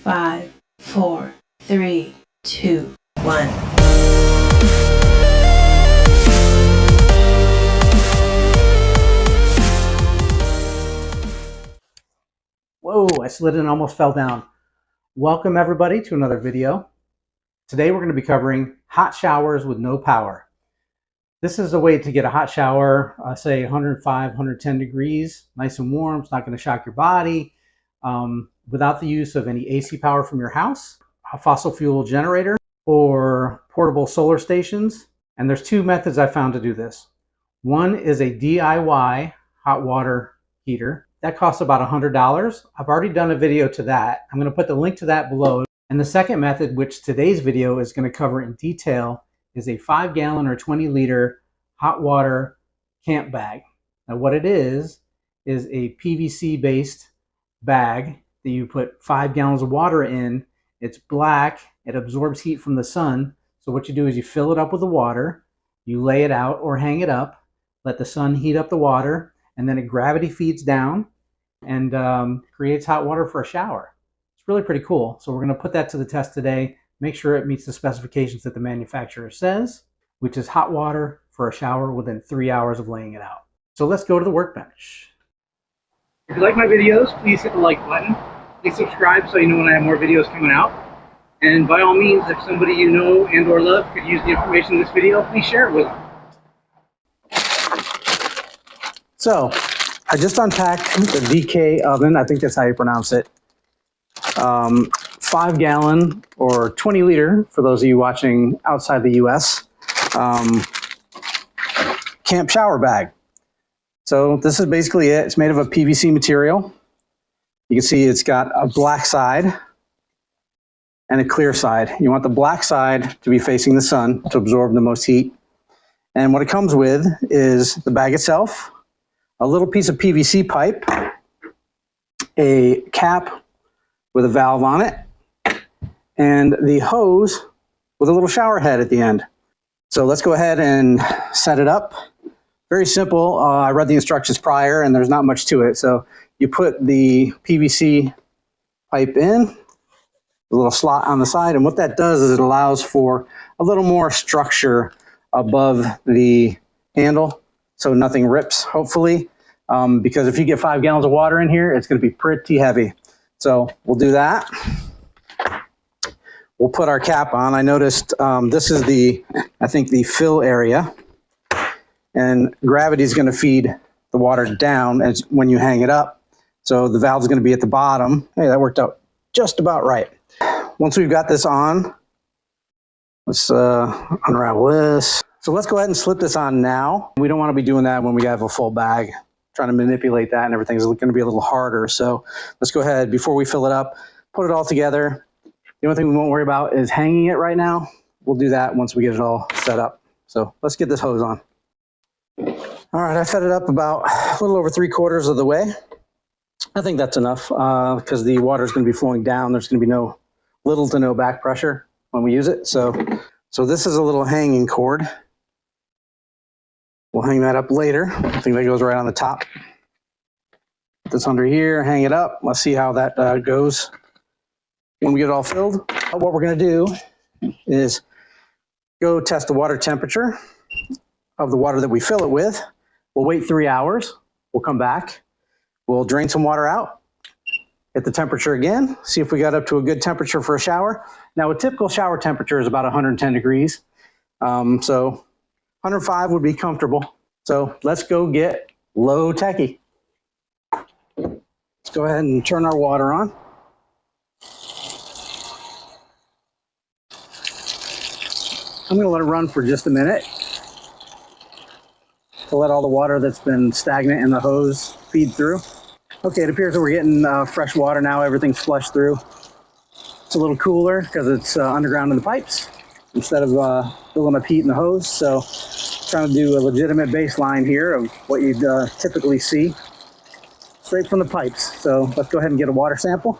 5, 4, 3, 2, 1. Whoa, I slid and almost fell down. Welcome everybody to another video. Today we're going to be covering hot showers with no power. This is a way to get a hot shower, say 105, 110 degrees, nice and warm. It's not going to shock your body without the use of any AC power from your house, a fossil fuel generator, or portable solar stations. And there's two methods I found to do this. One is a DIY hot water heater. That costs about $100. I've already done a video to that. I'm going to put the link to that below. And the second method, which today's video is going to cover in detail, is a 5-gallon or 20-liter hot water camp bag. Now what it is a PVC-based bag that you put 5 gallons of water in. It's black. It absorbs heat from the sun. So what you do is you fill it up with the water, you lay it out or hang it up, let the sun heat up the water, and then it gravity feeds down and creates hot water for a shower. It's really pretty cool. So we're going to put that to the test today, make sure it meets the specifications that the manufacturer says, which is hot water for a shower within 3 hours of laying it out. So let's go to the workbench. If you like my videos, please hit the like button. Please subscribe so you know when I have more videos coming out. And by all means, if somebody you know and or love could use the information in this video, please share it with them. So I just unpacked the DK oven. I think that's how you pronounce it. 5-gallon or 20-liter, for those of you watching outside the US, camp shower bag. So this is basically it. It's made of a PVC material. You can see it's got a black side and a clear side. You want the black side to be facing the sun to absorb the most heat. And what it comes with is the bag itself, a little piece of PVC pipe, a cap with a valve on it, and the hose with a little shower head at the end. So let's go ahead and set it up. Very simple. I read the instructions prior and there's not much to it. So you put the PVC pipe in, a little slot on the side, and what that does is it allows for a little more structure above the handle so nothing rips, hopefully, because if you get 5 gallons of water in here, it's going to be pretty heavy. So we'll do that. We'll put our cap on. I noticed this is I think the fill area, and gravity is going to feed the water down as when you hang it up. So the valve is going to be at the bottom. Hey, that worked out just about right. Once we've got this on, let's unravel this. So let's go ahead and slip this on now. We don't want to be doing that when we have a full bag. Trying to manipulate that and everything is going to be a little harder. So let's go ahead, before we fill it up, put it all together. The only thing we won't worry about is hanging it right now. We'll do that once we get it all set up. So let's get this hose on. All right, I fed it up about a little over 3/4 of the way. I think that's enough because the water is going to be flowing down. There's going to be little to no back pressure when we use it. So this is a little hanging cord. We'll hang that up later. I think that goes right on the top. Put this under here, hang it up. Let's see how that goes when we get it all filled. What we're going to do is go test the water temperature of the water that we fill it with. We'll wait 3 hours. We'll come back. We'll drain some water out, hit the temperature again, see if we got up to a good temperature for a shower. Now, a typical shower temperature is about 110 degrees. So 105 would be comfortable. So let's go get low techie. Let's go ahead and turn our water on. I'm going to let it run for just a minute to let all the water that's been stagnant in the hose feed through. Okay, it appears that we're getting fresh water now. Everything's flushed through. It's a little cooler because it's underground in the pipes instead of building up heat in the hose. So trying to do a legitimate baseline here of what you'd typically see straight from the pipes. So let's go ahead and get a water sample.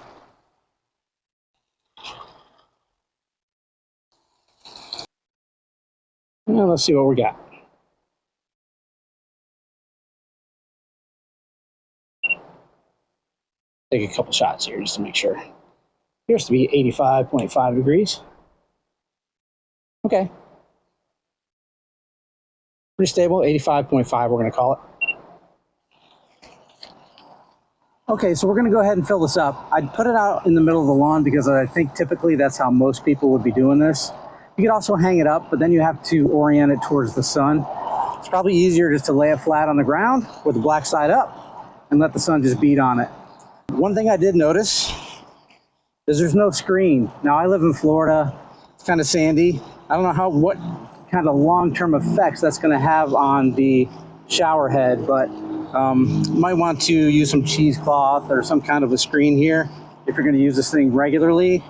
Now let's see what we got. Take a couple shots here just to make sure. Appears to be 85.5 degrees. Okay. Pretty stable, 85.5 we're going to call it. Okay, so we're going to go ahead and fill this up. I'd put it out in the middle of the lawn because I think typically that's how most people would be doing this. You could also hang it up, but then you have to orient it towards the sun. It's probably easier just to lay it flat on the ground with the black side up and let the sun just beat on it. One thing I did notice is there's no screen. Now I live in Florida, it's kind of sandy. I don't know what kind of long-term effects that's going to have on the shower head, but you might want to use some cheesecloth or some kind of a screen here if you're going to use this thing regularly,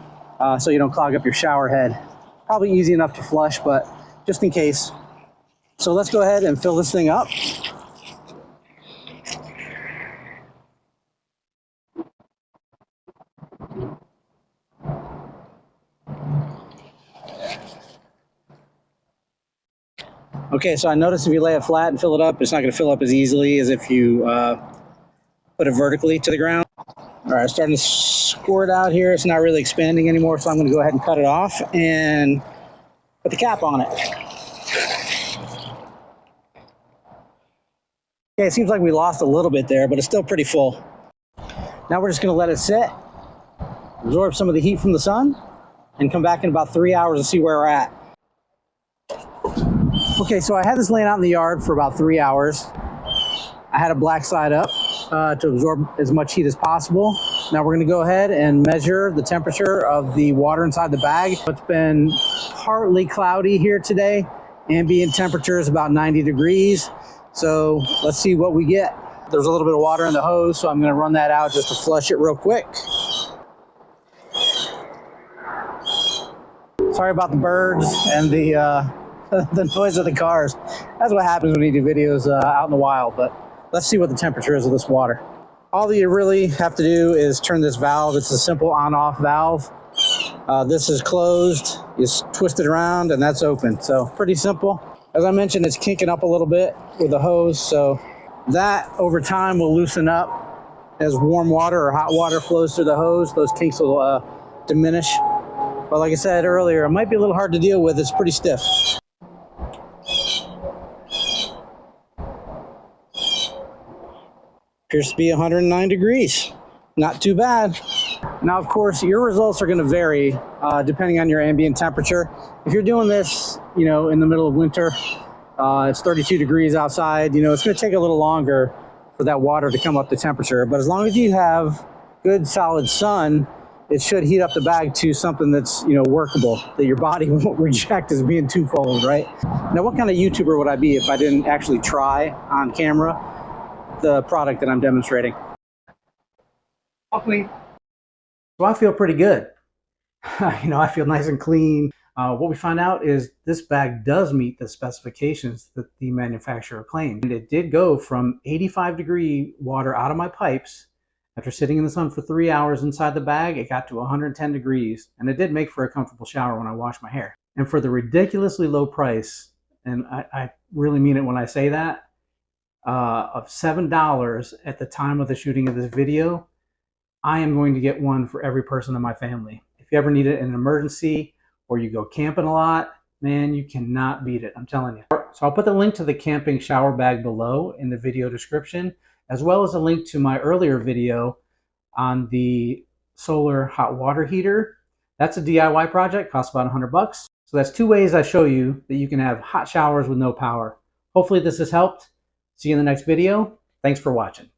so you don't clog up your shower head. Probably easy enough to flush, but just in case. So let's go ahead and fill this thing up. Okay, so I noticed if you lay it flat and fill it up, it's not going to fill up as easily as if you put it vertically to the ground. All right, starting to squirt out here. It's not really expanding anymore, so I'm going to go ahead and cut it off and put the cap on it. Okay, it seems like we lost a little bit there, but it's still pretty full. Now we're just going to let it sit, absorb some of the heat from the sun, and come back in about 3 hours and see where we're at. Okay, so I had this laying out in the yard for about 3 hours. I had a black side up to absorb as much heat as possible. Now we're going to go ahead and measure the temperature of the water inside the bag. It's been partly cloudy here today. Ambient temperature is about 90 degrees. So let's see what we get. There's a little bit of water in the hose, so I'm going to run that out just to flush it real quick. Sorry about the birds and the the noise of the cars. That's what happens when you do videos out in the wild, but let's see what the temperature is of this water. All that you really have to do is turn this valve. It's a simple on-off valve. This is closed. You just twist it around and that's open. So pretty simple. As I mentioned, it's kinking up a little bit with the hose, so that over time will loosen up as warm water or hot water flows through the hose. Those kinks will diminish. But like I said earlier, it might be a little hard to deal with. It's pretty stiff. Appears to be 109 degrees. Not too bad. Now, of course, your results are going to vary depending on your ambient temperature. If you're doing this, in the middle of winter, it's 32 degrees outside, it's going to take a little longer for that water to come up to temperature. But as long as you have good solid sun, it should heat up the bag to something that's, workable, that your body won't reject as being too cold, right? Now, what kind of YouTuber would I be if I didn't actually try on camera the product that I'm demonstrating? Well, I feel pretty good. I feel nice and clean. What we found out is this bag does meet the specifications that the manufacturer claimed. And it did go from 85-degree water out of my pipes. After sitting in the sun for 3 hours inside the bag, it got to 110 degrees. And it did make for a comfortable shower when I washed my hair. And for the ridiculously low price, and I really mean it when I say that, of $7 at the time of the shooting of this video, I am going to get one for every person in my family. If you ever need it in an emergency or you go camping a lot, man, you cannot beat it, I'm telling you. So I'll put the link to the camping shower bag below in the video description, as well as a link to my earlier video on the solar hot water heater. That's a DIY project, costs about $100. So that's 2 ways I show you that you can have hot showers with no power. Hopefully this has helped. See you in the next video. Thanks for watching.